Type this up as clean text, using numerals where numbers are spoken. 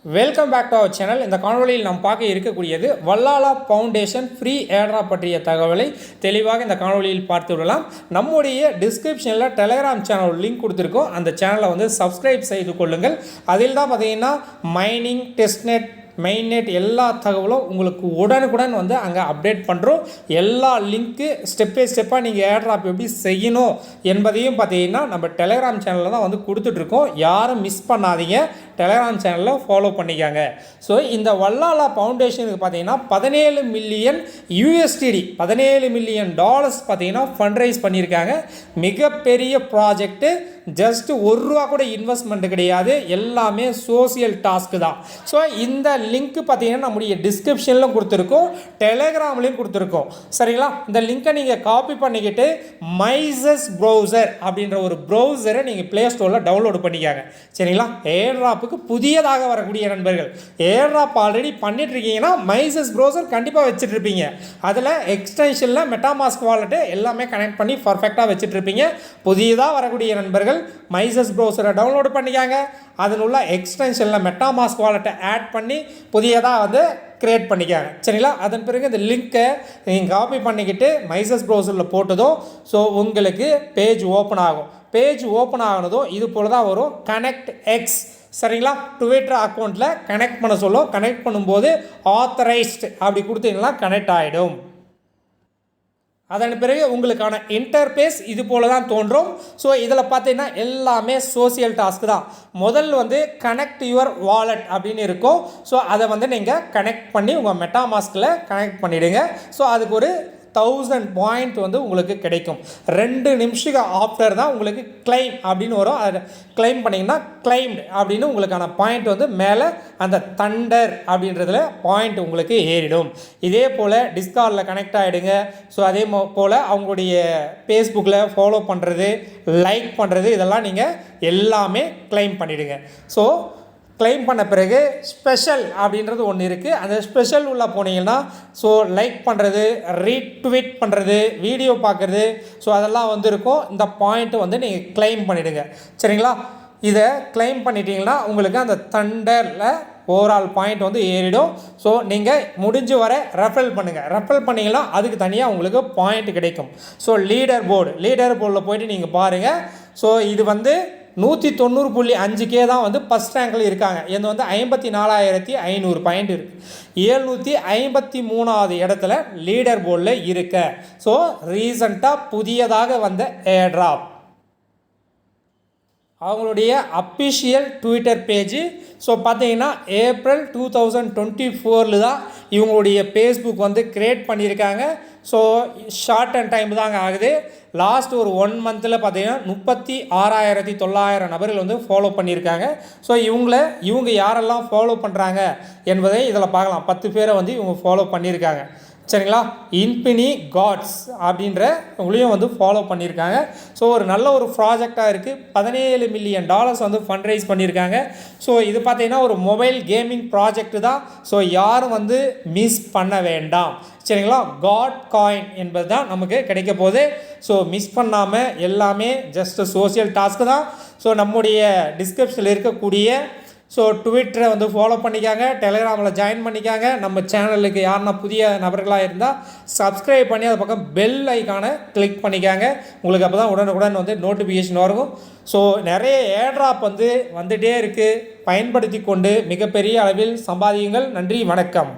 Welcome back to our channel. இந்த காணொலியில் நாம் பார்க்க இருக்கக்கூடியது வல்லாலா ஃபவுண்டேஷன் ஃப்ரீ ஏர்ட்ராப் பற்றிய தகவலை தெளிவாக இந்த காணொலியில் பார்த்து விடலாம். நம்முடைய டிஸ்கிரிப்ஷனில் டெலகிராம் சேனல் லிங்க் கொடுத்துருக்கோம். அந்த சேனலை வந்து சப்ஸ்கிரைப் செய்து கொள்ளுங்கள். அதில் தான் பார்த்தீங்கன்னா மைனிங், டெஸ்ட்நெட், மெயின்நெட் எல்லா தகவலும் உங்களுக்கு உடனுக்குடன் வந்து அங்கே அப்டேட் பண்ணுறோம். எல்லா லிங்க்கு ஸ்டெப் பை ஸ்டெப்பாக நீங்கள் ஏர்ட்ராப் எப்படி செய்யணும் என்பதையும் பார்த்தீங்கன்னா நம்ம டெலகிராம் சேனலில் தான் வந்து கொடுத்துட்ருக்கோம். யாரும் மிஸ் பண்ணாதீங்க, டெலகிராம் சேனலில் ஃபாலோ பண்ணிக்காங்க. ஸோ இந்த வல்லாலா ஃபவுண்டேஷனுக்கு பார்த்தீங்கன்னா 17 மில்லியன் யூஎஸ்டிடி, $17 மில்லியன் பார்த்தீங்கன்னா ஃபண்ட் ரைஸ் பண்ணியிருக்காங்க. மிகப்பெரிய ப்ராஜெக்ட்டு. ஜஸ்ட் $1 கூட இன்வெஸ்ட்மெண்ட் கிடையாது, எல்லாமே சோசியல் டாஸ்க்கு தான். ஸோ இந்த லிங்க் பார்த்தீங்கன்னா நம்முடைய டிஸ்கிரிப்ஷனில் கொடுத்துருக்கோம், டெலகிராம்லேயும் கொடுத்துருக்கோம். சரிங்களா? இந்த லிங்கை நீங்கள் காப்பி பண்ணிக்கிட்டு மைசஸ் ப்ரௌசர் அப்படின்ற ஒரு ப்ரௌசரை நீங்கள் ப்ளே ஸ்டோரில் டவுன்லோடு பண்ணிக்காங்க. சரிங்களா? ஏர்ட்ராப்புக்கு புதியதாக வரக்கூடிய நண்பர்கள் ஏர்ட்ராப் ஆல்ரெடி பண்ணிட்டு இருக்கீங்கன்னா மைசஸ் ப்ரௌசர் கண்டிப்பாக வச்சுட்டு இருப்பீங்க. அதில் எக்ஸ்டென்ஷனில் மெட்டாமாஸ்க் வாலெட்டு எல்லாமே கனெக்ட் பண்ணி பர்ஃபெக்டாக வச்சுட்டு இருப்பீங்க. புதியதாக வரக்கூடிய நண்பர்கள் மைசஸ் ப்ரௌசரை டவுன்லோடு பண்ணிக்காங்க. அதில் உள்ள எக்ஸ்டென்ஷனில் மெட்டாமாஸ்க் வாலெட்டை ஆட் பண்ணி புதியதாக வந்து கிரியேட் பண்ணிக்காங்க. சரிங்களா? அதன் பிறகு இந்த லிங்க்கை நீங்கள் காப்பி பண்ணிக்கிட்டு மைசஸ் ப்ரௌசரில் போட்டதும் ஸோ உங்களுக்கு பேஜ் ஓப்பன் ஆகும். பேஜ் ஓப்பன் ஆகினதும் இது போல் தான் வரும், கனெக்ட் எக்ஸ். சரிங்களா? ட்விட்டர் அக்கௌண்ட்டில் கனெக்ட் பண்ண சொல்லும். கனெக்ட் பண்ணும்போது ஆத்தரைஸ்ட் அப்படி கொடுத்தீங்கன்னா கனெக்ட் ஆகிடும். அதன் பிறகு உங்களுக்கான இன்டர்பேஸ் இது போல தான் தோன்றும். ஸோ இதில் பார்த்தீங்கன்னா எல்லாமே சோசியல் டாஸ்க் தான். முதல் வந்து கனெக்ட் யுவர் வாலெட் அப்படின்னு இருக்கும். ஸோ அதை வந்து நீங்கள் கனெக்ட் பண்ணி உங்கள் மெட்டாமாஸ்கில் கனெக்ட் பண்ணிவிடுங்க. ஸோ அதுக்கு ஒரு 1000 பாயிண்ட் வந்து உங்களுக்கு கிடைக்கும். 2 நிமிஷத்துக்கு ஆஃப்டர் தான் உங்களுக்கு கிளைம் அப்படின்னு வரும். அதை கிளைம் பண்ணிங்கன்னா கிளைம்டு அப்படின்னு உங்களுக்கான பாயிண்ட் வந்து மேலே அந்த தண்டர் அப்படின்றதுல பாயிண்ட் உங்களுக்கு ஏறிடும். இதே போல் டிஸ்கார்டில் கனெக்ட் ஆகிடுங்க. ஸோ அதே போல் அவங்களுடைய ஃபேஸ்புக்கில் ஃபாலோ பண்ணுறது, லைக் பண்ணுறது, இதெல்லாம் நீங்கள் எல்லாமே கிளைம் பண்ணிவிடுங்க. ஸோ கிளைம் பண்ண பிறகு ஸ்பெஷல் அப்படின்றது ஒன்று இருக்குது. அந்த ஸ்பெஷல் உள்ள போனீங்கன்னா ஸோ லைக் பண்ணுறது, ரீட்வீட் பண்ணுறது, வீடியோ பார்க்குறது, ஸோ அதெல்லாம் வந்து இருக்கும். இந்த பாயிண்ட்டை வந்து நீங்கள் கிளைம் பண்ணிவிடுங்க. சரிங்களா? இதை கிளைம் பண்ணிட்டீங்கன்னா உங்களுக்கு அந்த தண்டரில் ஓவரால் பாயிண்ட் வந்து ஏறிடும். ஸோ நீங்கள் முடிஞ்ச வர ரெஃபரல் பண்ணுங்கள். ரெஃபரல் பண்ணிங்கன்னா அதுக்கு தனியாக உங்களுக்கு பாயிண்ட் கிடைக்கும். ஸோ லீடர் போர்டில் போய்ட்டு நீங்கள் பாருங்கள். ஸோ இது வந்து 190.5K தான் வந்து ஃபஸ்ட் ரேங்கில் இருக்காங்க. இது வந்து 54,500 பாயிண்ட் இருக்குது. 753வது இடத்துல லீடர் போர்டில் இருக்க. ஸோ ரீசண்டாக புதியதாக வந்த ஏர்ட்ராப் அவங்களுடைய அஃபிஷியல் ட்விட்டர் பேஜு. ஸோ பார்த்தீங்கன்னா ஏப்ரல் 2024 தான் இவங்களுடைய ஃபேஸ்புக் வந்து க்ரியேட் பண்ணியிருக்காங்க. ஸோ ஷார்ட் அண்ட் டைம் தாங்க ஆகுது. லாஸ்ட் ஒரு 1 மந்தில் பார்த்தீங்கன்னா 36,900 நபர்கள் வந்து ஃபாலோ பண்ணியிருக்காங்க. ஸோ இவங்க யாரெல்லாம் ஃபாலோ பண்ணுறாங்க என்பதை இதில் பார்க்கலாம். 10 பேரை வந்து இவங்க ஃபாலோ பண்ணியிருக்காங்க. சரிங்களா? இன்ஃபினி காட்ஸ் அப்படின்ற உங்களையும் வந்து ஃபாலோ பண்ணியிருக்காங்க. ஸோ ஒரு நல்ல ஒரு ப்ராஜெக்டாக இருக்குது. $17 மில்லியன் வந்து ஃபண்ட் ரைஸ் பண்ணியிருக்காங்க. ஸோ இது பார்த்தீங்கன்னா ஒரு மொபைல் கேமிங் ப்ராஜெக்ட் தான். ஸோ யாரும் வந்து மிஸ் பண்ண வேண்டாம். சரிங்களா? காட் காயின் என்பது தான் நமக்கு கிடைக்க போகுது. ஸோ மிஸ் பண்ணாமல் எல்லாமே ஜஸ்ட் சோசியல் டாஸ்க்கு தான். ஸோ நம்முடைய டிஸ்கிரிப்ஷனில் இருக்கக்கூடிய ஸோ ட்விட்டரை வந்து ஃபாலோ பண்ணிக்காங்க, டெலிகிராமில் ஜாயின் பண்ணிக்காங்க. நம்ம சேனலுக்கு யாருன்னா புதிய நபர்களாக இருந்தால் சப்ஸ்கிரைப் பண்ணி அது பக்கம் பெல் ஐக்கானை கிளிக் பண்ணிக்காங்க. உங்களுக்கு அப்போ தான் உடனுக்குடன் வந்து நோட்டிஃபிகேஷன் வரும். ஸோ நிறைய ஏர்ட்ராப் வந்து வந்துகிட்டே இருக்குது. பயன்படுத்தி கொண்டு மிகப்பெரிய அளவில் சம்பாதியுங்கள். நன்றி, வணக்கம்.